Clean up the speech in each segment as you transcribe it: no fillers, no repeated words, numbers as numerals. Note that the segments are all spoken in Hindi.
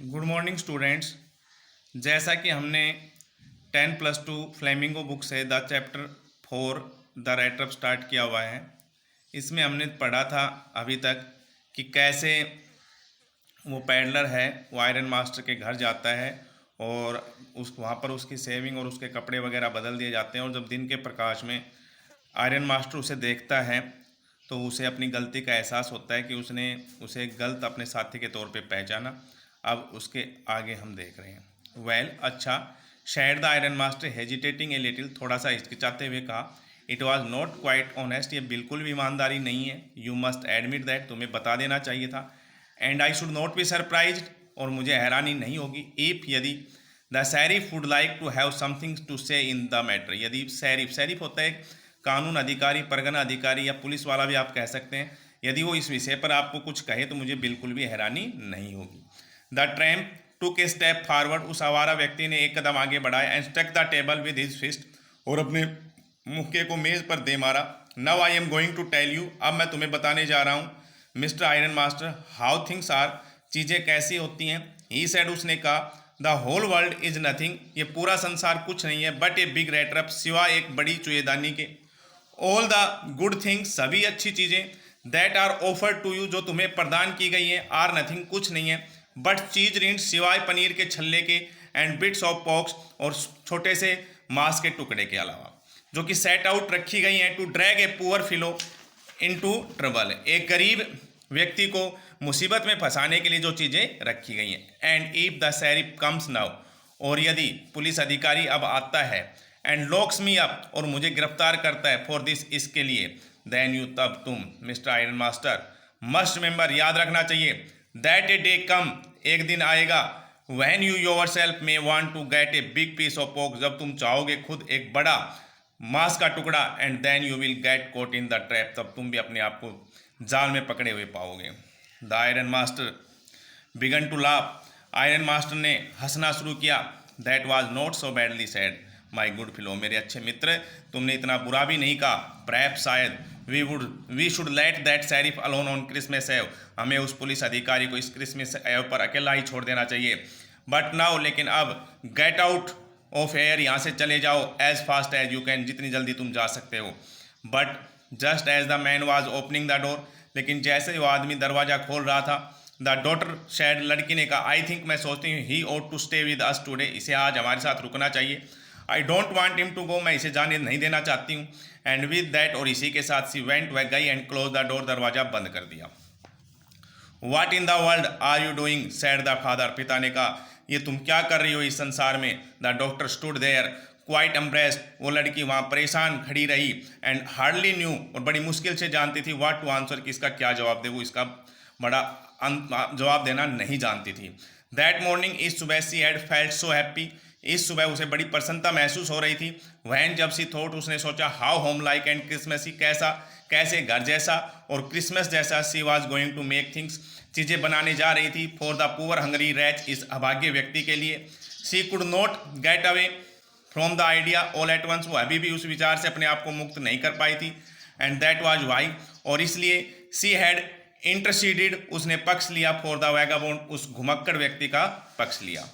Good morning students. जैसा कि हमने 10+2 फ्लेमिंगो बुक से the chapter 4 the writer start किया हुआ है। इसमें हमने पढ़ा था अभी तक कि कैसे वो पैडलर है वो आयरन मास्टर के घर जाता है और उस वहाँ पर उसकी सेविंग और उसके कपड़े वगैरह बदल दिए जाते हैं। और जब दिन के प्रकाश में आयरन मास्टर उसे देखता है तो उसे अपनी गलती का एहसास होता है कि उसने उसे गलत अपने साथी के तौर पे पहचाना। अब उसके आगे हम देख रहे हैं। अच्छा, शायद the iron master hesitating a little, थोड़ा सा हिचकिचाते हुए कहा, it was not quite honest, ये बिल्कुल भी ईमानदारी नहीं है। यू मस्ट एडमिट दैट, तुम्हें बता देना चाहिए था। And I should not be surprised, और मुझे हैरानी नहीं होगी, इफ यदि the Sharif would like to have something to say in the matter, यदि शरीफ होता है कानून अधिकारी, परगना अधिकारी या पुलिस वाला भी आप कह सकते हैं, यदि वो इस विषय पर आपको कुछ कहे तो मुझे बिल्कुल भी हैरानी नहीं होगी। The tramp took a step forward, उस आवारा व्यक्ति ने एक कदम आगे बढ़ाया। And struck the table with his fist, और अपने मुक्के को मेज पर दे मारा। Now I am going to tell you, अब मैं तुम्हें बताने जा रहा हूँ mister iron master, how things are, चीज़ें कैसी होती हैं। ही सेड, उसने कहा, the whole world is nothing, ये पूरा संसार कुछ नहीं है, बट ए बिग रैटरअप, सिवाय एक बड़ी चुएदानी के। ऑल द गुड थिंग्स, सभी अच्छी चीज़ें, that are offered to you, जो तुम्हें प्रदान की गई हैं, आर नथिंग, कुछ नहीं है, बट चीज रिंड, सिवाय पनीर के छल्ले के, एंड बिट्स ऑफ पॉक्स, और छोटे से मांस के टुकड़े के अलावा, जो कि सेट आउट रखी गई हैं to drag a poor fellow into trouble, एक गरीब व्यक्ति को मुसीबत में फंसाने के लिए जो चीज़ें रखी गई हैं। And if the sheriff comes now, और यदि पुलिस अधिकारी अब आता है, एंड लॉक्स मी अप, और मुझे गिरफ्तार करता है, फॉर दिस, इसके लिए, देन यू, तब तुम mister iron master must remember, याद रखना चाहिए, दैट ए डे कम, एक दिन आएगा, when you yourself may want to get a big piece of pork, जब तुम चाहोगे खुद एक बड़ा मांस का टुकड़ा, and then you will get caught in the trap, तब तुम भी अपने आप को जाल में पकड़े हुए पाओगे। The iron master began to laugh, iron master ने हंसना शुरू किया। That was not so badly said my good fellow, मेरे अच्छे मित्र, तुमने इतना बुरा भी नहीं कहा। परहैप्स, शायद, वी शुड लेट दैट शरीफ अलोन ऑन क्रिसमस एव, हमें उस पुलिस अधिकारी को इस क्रिसमस एव पर अकेला ही छोड़ देना चाहिए। बट नाउ, लेकिन अब, गेट आउट ऑफ एयर, यहाँ से चले जाओ, as fast as you can, जितनी जल्दी तुम जा सकते हो। But just as the man was opening the door, लेकिन जैसे वो आदमी दरवाजा खोल रहा था, द डॉटर शेड, लड़की ने कहा, आई थिंक, मैं सोचती हूँ, he ought to stay with us today, इसे आज हमारे साथ रुकना चाहिए। I don't want him to go, मैं इसे जाने नहीं देना चाहती हूँ। एंड विद दैट, और इसी के साथ सी वेंट, वह गई, एंड क्लोज द डोर, दरवाजा बंद कर दिया। What in the world are you doing, said the father, पिता ने कहा, ये तुम क्या कर रही हो इस संसार में। The doctor stood there quite embarrassed, वो लड़की वहाँ परेशान खड़ी रही, एंड हार्डली न्यू, और बड़ी मुश्किल से जानती थी, व्हाट टू आंसर, कि इसका क्या जवाब दे, वो इसका बड़ा जवाब देना नहीं जानती थी। दैट मॉर्निंग, इस सुबह, she had felt so happy, इस सुबह उसे बड़ी प्रसन्नता महसूस हो रही थी। वहन, जब सी थॉट, उसने सोचा, how home like and Christmas, कैसे घर जैसा और क्रिसमस जैसा, she was going to make things, चीज़ें बनाने जा रही थी, for the poor hungry wretch, इस अभाग्य व्यक्ति के लिए। She could not get away from the idea all at once, वो अभी भी उस विचार से अपने आप को मुक्त नहीं कर पाई थी। एंड दैट वाज वाई, और इसलिए, सी हैड इंटरसीडेड, उसने पक्ष लिया, फॉर द वैगाबोंड, उस घुमक्कड़ व्यक्ति का पक्ष लिया।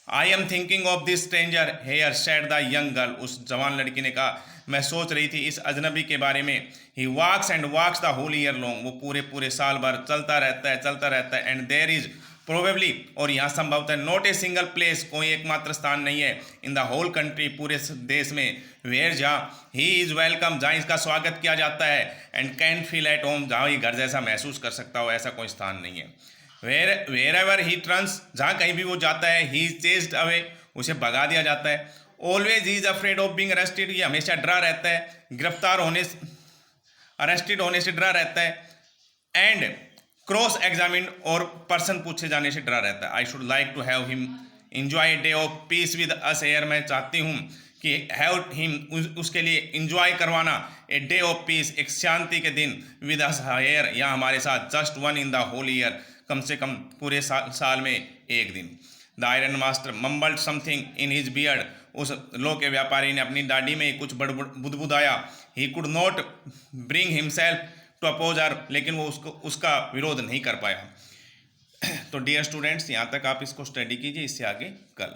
I am thinking of this stranger here, said the young girl, उस जवान लड़की ने कहा, मैं सोच रही थी इस अजनबी के बारे में। He walks and walks the whole year long, वो पूरे साल भर चलता रहता है। एंड देयर इज प्रोबेबली, और यहाँ संभवतः, नॉट ए सिंगल प्लेस, कोई एकमात्र स्थान नहीं है, इन द होल कंट्री, पूरे देश में, वेयर, जहाँ ही इज़ वेलकम, जहाँ इसका स्वागत किया जाता है, and can feel at home, जहाँ ये घर जैसा महसूस कर सकता हो, ऐसा कोई स्थान नहीं है। वेर एवर ही टर्न्स, जहाँ कहीं भी वो जाता है, ही इज चेस्ड अवे, उसे भगा दिया जाता है। Always he is afraid of being arrested, ये हमेशा डरा रहता है गिरफ्तार होने, अरेस्टेड होने से डरा रहता है। एंड क्रॉस एग्जामिन, और पर्सन पूछे जाने से डरा रहता है। I should like to have him enjoy a day of peace with us here, मैं चाहती हूँ कि हैव हिम, उसके लिए इंजॉय करवाना, ए डे ऑफ पीस, एक शांति के दिन, विद अस एयर, या हमारे साथ, just one in the whole year, कम से कम पूरे साल में एक दिन। The iron master mumbled something in his beard, उस लो के व्यापारी ने अपनी दाढ़ी में कुछ बुदबुदाया। He could not bring himself to oppose her, लेकिन वो उसका विरोध नहीं कर पाया। तो डियर स्टूडेंट्स, यहाँ तक आप इसको स्टडी कीजिए, इससे आगे कल।